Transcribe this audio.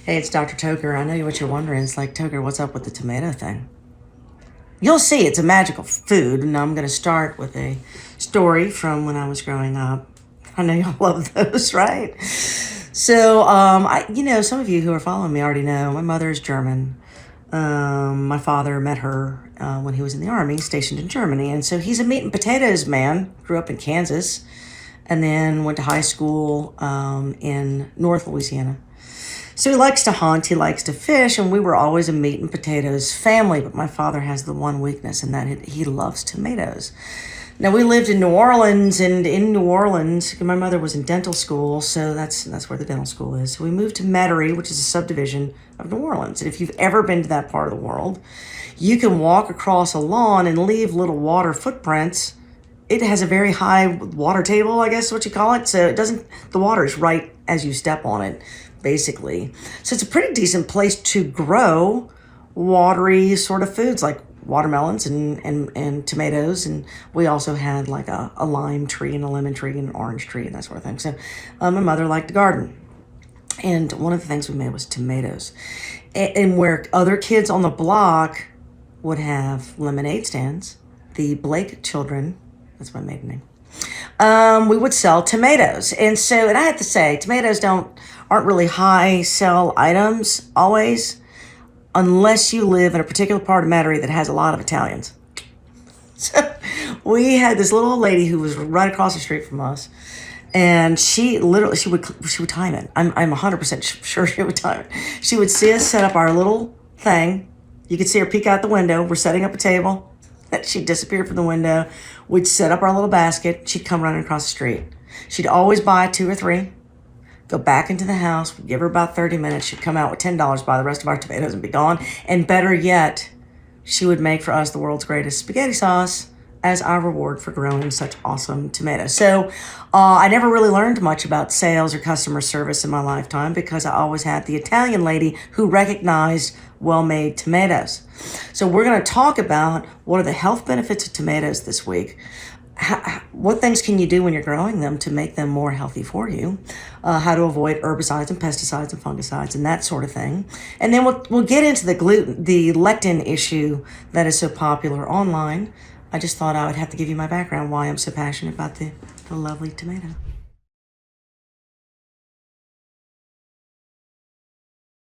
Hey, it's Dr. Toker. I know what you're wondering. It's like, Toker, what's up with the tomato thing? You'll see, it's a magical food, and I'm going to start with a story from when I was growing up. I know y'all love those, right? So, some of you who are following me already know my mother is German. My father met her when he was in the Army, stationed in Germany, and so he's a meat and potatoes man. Grew up in Kansas, and then went to high school in North Louisiana. So he likes to hunt, he likes to fish, and we were always a meat and potatoes family, but my father has the one weakness, and that he loves tomatoes. Now, we lived in New Orleans, and in New Orleans, my mother was in dental school, so that's where the dental school is. So we moved to Metairie, which is a subdivision of New Orleans. And if you've ever been to that part of the world, you can walk across a lawn and leave little water footprints. It has a very high water table, I guess is what you call it. So the water is right as you step on it, basically. So it's a pretty decent place to grow watery sort of foods like watermelons and tomatoes. And we also had like a lime tree and a lemon tree and an orange tree and that sort of thing. So my mother liked to garden. And one of the things we made was tomatoes. And where other kids on the block would have lemonade stands, the Blake children, that's my maiden name, we would sell tomatoes. And I have to say, tomatoes aren't really high sell items always, unless you live in a particular part of Metairie that has a lot of Italians. So we had this little old lady who was right across the street from us, and she would time it. I'm 100% sure she would time it. She would see us set up our little thing. You could see her peek out the window. We're setting up a table. She'd disappear from the window. We'd set up our little basket. She'd come running across the street. She'd always buy 2 or 3. Go back into the house, we'd give her about 30 minutes. She'd come out with $10, buy the rest of our tomatoes and be gone. And better yet, she would make for us the world's greatest spaghetti sauce as our reward for growing such awesome tomatoes. So I never really learned much about sales or customer service in my lifetime because I always had the Italian lady who recognized well-made tomatoes. So we're going to talk about what are the health benefits of tomatoes this week. What things can you do when you're growing them to make them more healthy for you? How to avoid herbicides and pesticides and fungicides and that sort of thing. And then we'll get into the lectin issue that is so popular online. I just thought I would have to give you my background, why I'm so passionate about the lovely tomato.